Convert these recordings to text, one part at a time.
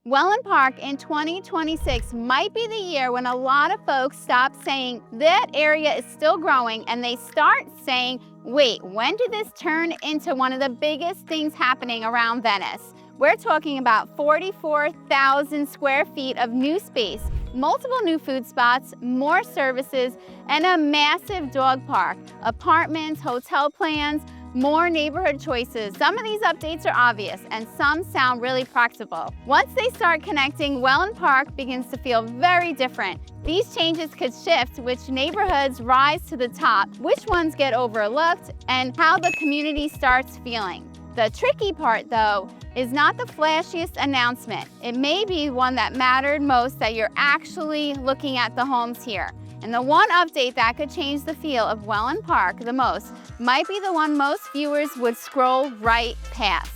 Wellen Park in 2026 might be the year when a lot of folks stop saying that area is still growing and they start saying, wait, when did this turn into one of the biggest things happening around Venice? We're talking about 44,000 square feet of new space, multiple new food spots, more services, and a massive dog park, apartments, hotel plans, more neighborhood choices. Some of these updates are obvious and some sound really practical. Once they start connecting, Wellen Park begins to feel very different. These changes could shift which neighborhoods rise to the top, which ones get overlooked, and how the community starts feeling. The tricky part, though, is not the flashiest announcement. It may be one that mattered most, that you're actually looking at the homes here. And the one update that could change the feel of Wellen Park the most might be the one most viewers would scroll right past.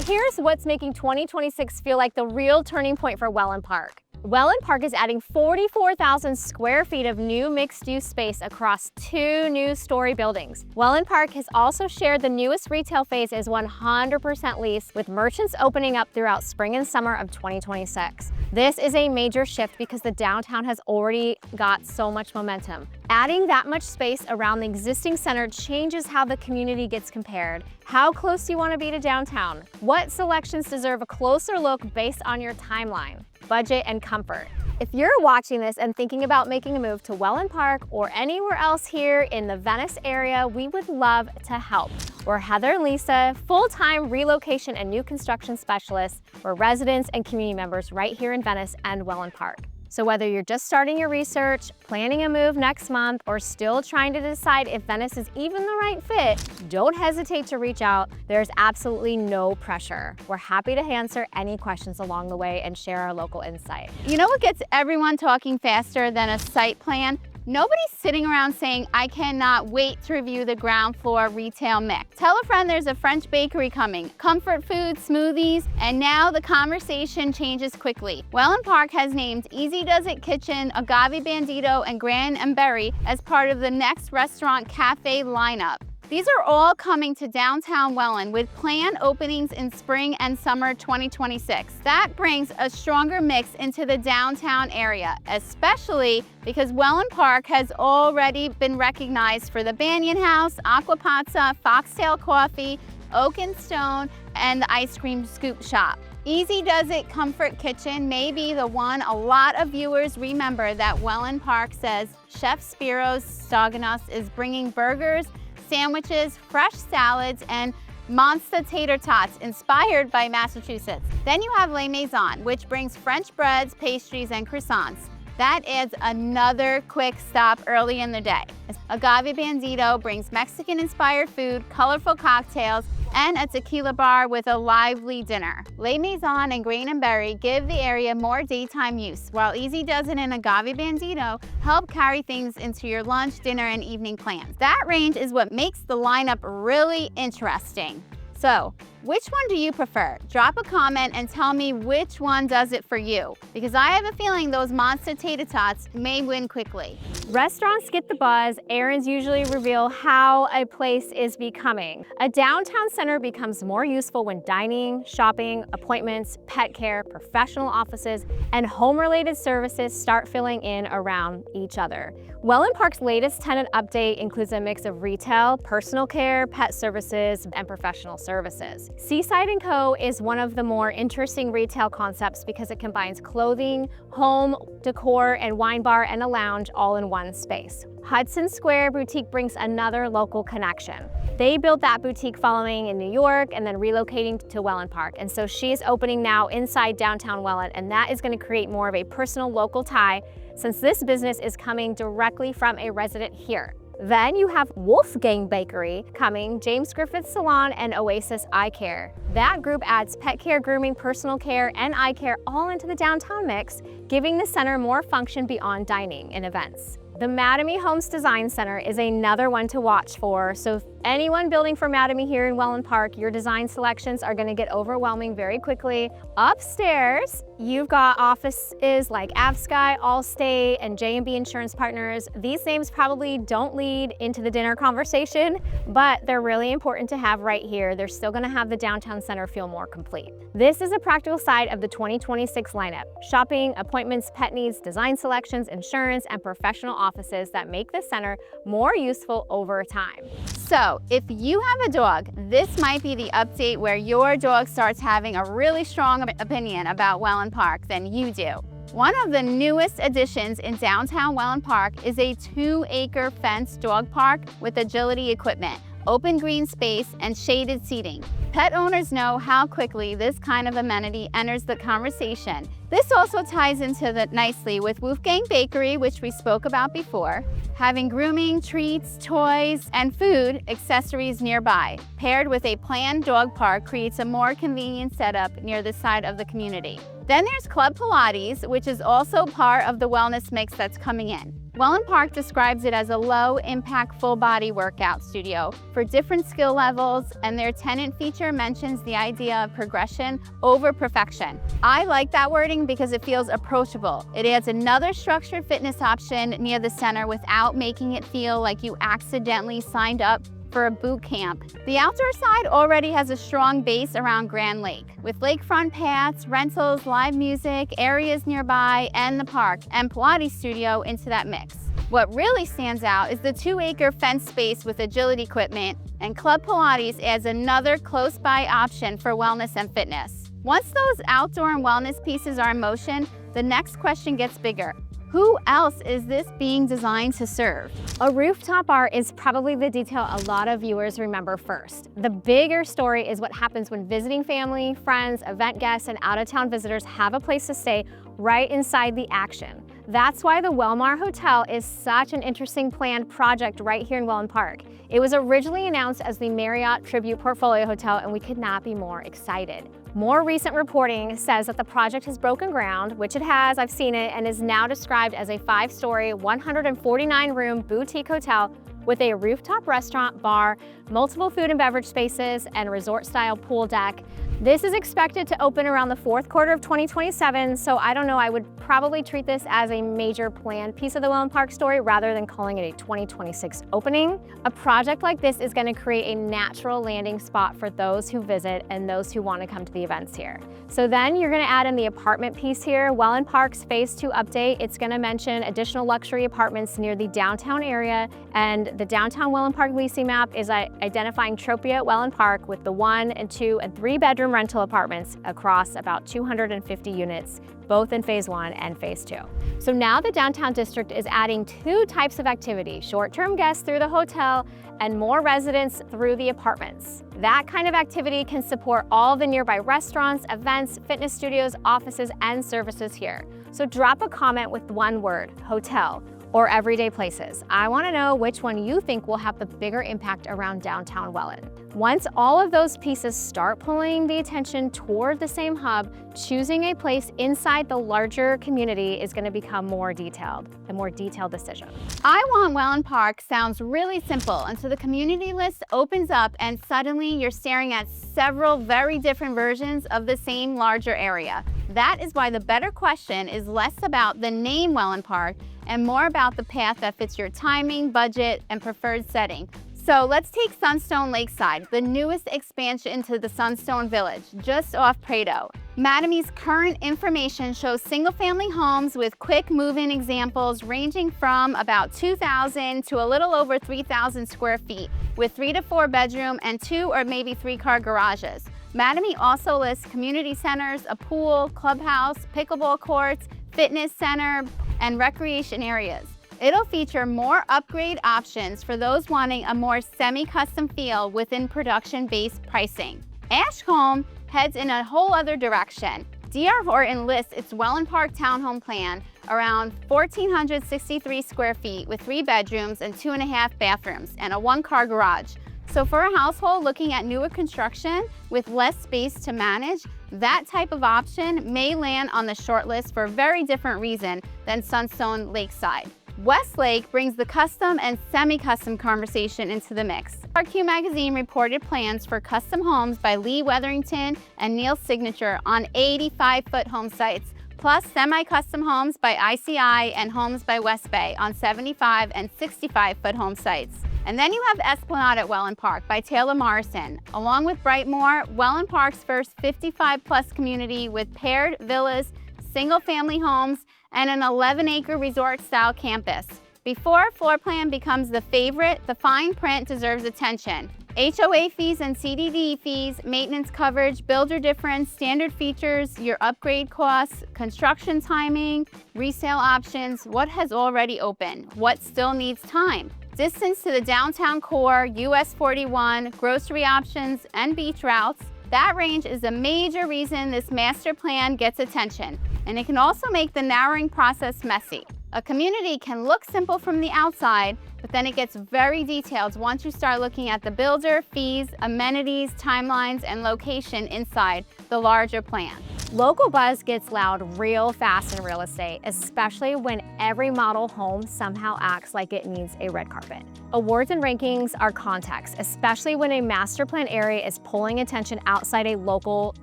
Here's what's making 2026 feel like the real turning point for Wellen Park. Wellen Park is adding 44,000 square feet of new mixed-use space across 2 new story buildings. Wellen Park has also shared the newest retail phase is 100% leased, with merchants opening up throughout spring and summer of 2026. This is a major shift because the downtown has already got so much momentum. Adding that much space around the existing center changes how the community gets compared, how close you want to be to downtown, what selections deserve a closer look based on your timeline, budget, and comfort. If you're watching this and thinking about making a move to Wellen Park or anywhere else here in the Venice area, we would love to help. We're Heather and Lisa, full-time relocation and new construction specialists. We're residents and community members right here in Venice and Wellen Park. So whether you're just starting your research, planning a move next month, or still trying to decide if Venice is even the right fit, don't hesitate to reach out. There's absolutely no pressure. We're happy to answer any questions along the way and share our local insight. You know what gets everyone talking faster than a site plan? Nobody's sitting around saying, I cannot wait to review the ground floor retail mix. Tell a friend there's a French bakery coming, comfort food, smoothies, and now the conversation changes quickly. Wellen Park has named Easy Does It Kitchen, Agave Bandito, and Gran and Berry as part of the next restaurant cafe lineup. These are all coming to downtown Wellen with planned openings in spring and summer 2026. That brings a stronger mix into the downtown area, especially because Wellen Park has already been recognized for the Banyan House, Aquapazza, Foxtail Coffee, Oak and Stone, and the Ice Cream Scoop Shop. Easy Does It Comfort Kitchen may be the one a lot of viewers remember that Wellen Park says Chef Spiros Staganos is bringing burgers, sandwiches, fresh salads, and monster tater tots inspired by Massachusetts. Then you have Les Maisons, which brings French breads, pastries, and croissants. That adds another quick stop early in the day. Agave Bandito brings Mexican-inspired food, colorful cocktails, and a tequila bar with a lively dinner. Les Maisons and Grain and Berry give the area more daytime use, while Easy Does It and Agave Bandito help carry things into your lunch, dinner, and evening plans. That range is what makes the lineup really interesting. So, which one do you prefer? Drop a comment and tell me which one does it for you, because I have a feeling those monster tater tots may win quickly. Restaurants get the buzz. Errands usually reveal how a place is becoming. A downtown center becomes more useful when dining, shopping, appointments, pet care, professional offices, and home-related services start filling in around each other. Wellen Park's latest tenant update includes a mix of retail, personal care, pet services, and professional services. Seaside & Co. is one of the more interesting retail concepts because it combines clothing, home, decor, and wine bar and a lounge all in one space. Hudson Square Boutique brings another local connection. They built that boutique following in New York and then relocating to Wellen Park. And so she is opening now inside downtown Wellen, and that is going to create more of a personal local tie since this business is coming directly from a resident here. Then you have Wolfgang Bakery coming, James Griffith Salon, and Oasis Eye Care. That group adds pet care, grooming, personal care, and eye care all into the downtown mix, giving the center more function beyond dining and events. The Mattamy Homes Design Center is another one to watch for, so anyone building for Mattamy here in Wellen Park, your design selections are going to get overwhelming very quickly. Upstairs, you've got offices like Avsky, Allstate, and J&B Insurance Partners. These names probably don't lead into the dinner conversation, but they're really important to have right here. They're still going to have the downtown center feel more complete. This is a practical side of the 2026 lineup: shopping, appointments, pet needs, design selections, insurance, and professional offices that make the center more useful over time. So if you have a dog, this might be the update where your dog starts having a really strong opinion about Wellen Park than you do. One of the newest additions in downtown Wellen Park is a 2-acre fenced dog park with agility equipment, open green space, and shaded seating. Pet owners know how quickly this kind of amenity enters the conversation. This also ties into nicely with Wolfgang Bakery, which we spoke about before, having grooming, treats, toys, and food accessories nearby, paired with a planned dog park, creates a more convenient setup near the side of the community. Then there's Club Pilates, which is also part of the wellness mix that's coming in. Wellen Park describes it as a low-impact full-body workout studio for different skill levels, and their tenant feature mentions the idea of progression over perfection. I like that wording because it feels approachable. It adds another structured fitness option near the center without making it feel like you accidentally signed up for a boot camp. The outdoor side already has a strong base around Grand Lake, with lakefront paths, rentals, live music, areas nearby, and the park and Pilates studio into that mix. What really stands out is the 2-acre fenced space with agility equipment, and Club Pilates adds another close-by option for wellness and fitness. Once those outdoor and wellness pieces are in motion, the next question gets bigger. Who else is this being designed to serve? A rooftop bar is probably the detail a lot of viewers remember first. The bigger story is what happens when visiting family, friends, event guests, and out-of-town visitors have a place to stay right inside the action. That's why the Wellmar Hotel is such an interesting planned project right here in Wellen Park. It was originally announced as the Marriott Tribute Portfolio Hotel, and we could not be more excited. More recent reporting says that the project has broken ground, which it has, I've seen it, and is now described as a 5-story, 149-room boutique hotel with a rooftop restaurant, bar, multiple food and beverage spaces, and resort-style pool deck. This is expected to open around the 4th quarter of 2027, so I don't know, I would probably treat this as a major planned piece of the Wellen Park story rather than calling it a 2026 opening. A project like this is going to create a natural landing spot for those who visit and those who want to come to the events here. So then you're going to add in the apartment piece here, Wellen Park's Phase 2 update. It's going to mention additional luxury apartments near the downtown area, and the downtown Wellen Park leasing map is identifying Tropia at Wellen Park with the 1 and 2 and 3 bedroom rental apartments across about 250 units, both in Phase 1 and Phase 2. So now the downtown district is adding 2 types of activity: short-term guests through the hotel and more residents through the apartments. That kind of activity can support all the nearby restaurants, events, fitness studios, offices, and services here. So drop a comment with one word: hotel, or everyday places. I want to know which one you think will have the bigger impact around downtown Wellen. Once all of those pieces start pulling the attention toward the same hub, choosing a place inside the larger community is going to become a more detailed decision. I Want Wellen Park sounds really simple until the community list opens up and suddenly you're staring at several very different versions of the same larger area. That is why the better question is less about the name Wellen Park and more about the path that fits your timing, budget, and preferred setting. So let's take Sunstone Lakeside, the newest expansion to the Sunstone Village, just off Prado. Mattamy's current information shows single-family homes with quick move-in examples ranging from about 2,000 to a little over 3,000 square feet, with 3 to 4 bedroom and 2 or maybe 3-car garages. Mattamy also lists community centers, a pool, clubhouse, pickleball courts, fitness center, and recreation areas. It'll feature more upgrade options for those wanting a more semi-custom feel within production-based pricing. Ashcombe heads in a whole other direction. D.R. Horton lists its Wellen Park townhome plan around 1,463 square feet with 3 bedrooms and 2.5 bathrooms and a 1-car garage. So for a household looking at newer construction with less space to manage, that type of option may land on the short list for a very different reason than Sunstone Lakeside. Westlake brings the custom and semi-custom conversation into the mix. RQ Magazine reported plans for custom homes by Lee Wetherington and Neil Signature on 85-foot home sites, plus semi-custom homes by ICI and homes by West Bay on 75 and 65-foot home sites. And then you have Esplanade at Wellen Park by Taylor Morrison, along with Brightmoor, Wellen Park's first 55-plus community with paired villas, single-family homes, and an 11-acre resort-style campus. Before floor plan becomes the favorite, the fine print deserves attention. HOA fees and CDD fees, maintenance coverage, builder difference, standard features, your upgrade costs, construction timing, resale options, what has already opened, what still needs time. Distance to the downtown core, US 41, grocery options, and beach routes. That range is a major reason this master plan gets attention, and it can also make the narrowing process messy. A community can look simple from the outside, but then it gets very detailed once you start looking at the builder, fees, amenities, timelines, and location inside the larger plan. Local buzz gets loud real fast in real estate, especially when every model home somehow acts like it needs a red carpet. Awards and rankings are context, especially when a master plan area is pulling attention outside a local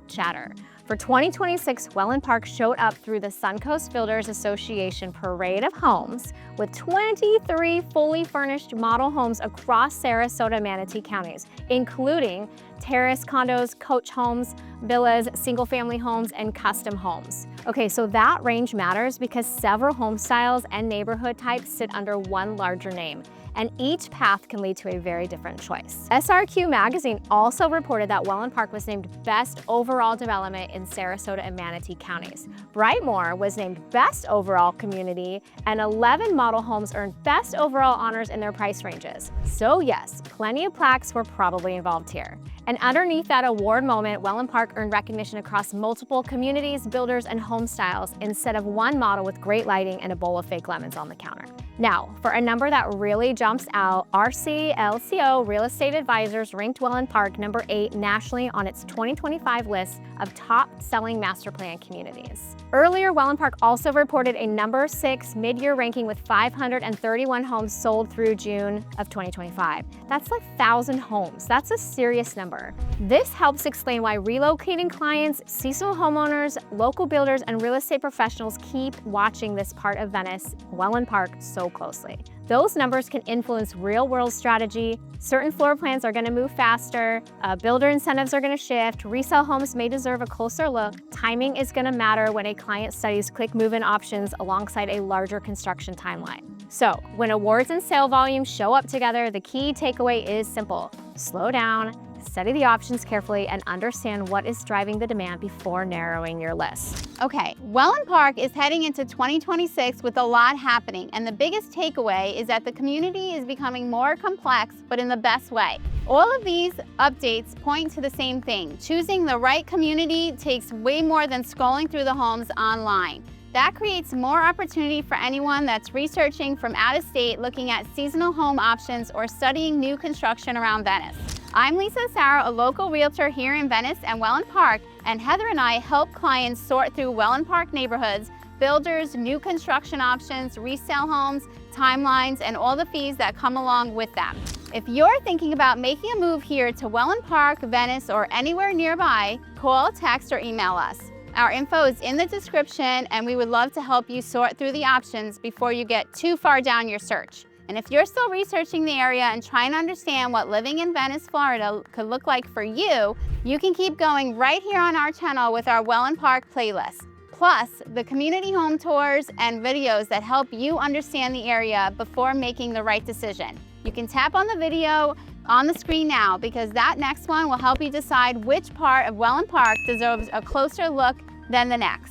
chatter. For 2026, Wellen Park showed up through the Suncoast Builders Association Parade of Homes with 23 fully furnished model homes across Sarasota and Manatee counties, including terrace condos, coach homes, villas, single-family homes, and custom homes. Okay, so that range matters because several home styles and neighborhood types sit under one larger name, and each path can lead to a very different choice. SRQ Magazine also reported that Wellen Park was named Best Overall Development in Sarasota and Manatee counties. Brightmoor was named Best Overall Community, and 11 model homes earned Best Overall honors in their price ranges. So yes, plenty of plaques were probably involved here. And underneath that award moment, Wellen Park earned recognition across multiple communities, builders, and home styles instead of one model with great lighting and a bowl of fake lemons on the counter. Now, for a number that really jumps out, RCLCO Real Estate Advisors ranked Wellen Park number 8 nationally on its 2025 list of top-selling master plan communities. Earlier, Wellen Park also reported a number 6 mid-year ranking with 531 homes sold through June of 2025. That's 1,000 homes. That's a serious number. This helps explain why relocating clients, seasonal homeowners, local builders, and real estate professionals keep watching this part of Venice, Wellen Park, so closely. Those numbers can influence real-world strategy. Certain floor plans are going to move faster, builder incentives are going to shift, resale homes may deserve a closer look, timing is going to matter when a client studies quick move-in options alongside a larger construction timeline. So, when awards and sale volumes show up together, the key takeaway is simple. Slow down, study the options carefully, and understand what is driving the demand before narrowing your list. Okay, Wellen Park is heading into 2026 with a lot happening, and the biggest takeaway is that the community is becoming more complex, but in the best way. All of these updates point to the same thing. Choosing the right community takes way more than scrolling through the homes online. That creates more opportunity for anyone that's researching from out of state, looking at seasonal home options, or studying new construction around Venice. I'm Lisa Sarah, a local realtor here in Venice and Wellen Park, and Heather and I help clients sort through Wellen Park neighborhoods, builders, new construction options, resale homes, timelines, and all the fees that come along with them. If you're thinking about making a move here to Wellen Park, Venice, or anywhere nearby, call, text, or email us. Our info is in the description, and we would love to help you sort through the options before you get too far down your search. And if you're still researching the area and trying to understand what living in Venice, Florida could look like for you, you can keep going right here on our channel with our Wellen Park playlist. Plus, the community home tours and videos that help you understand the area before making the right decision. You can tap on the video on the screen now, because that next one will help you decide which part of Wellen Park deserves a closer look than the next.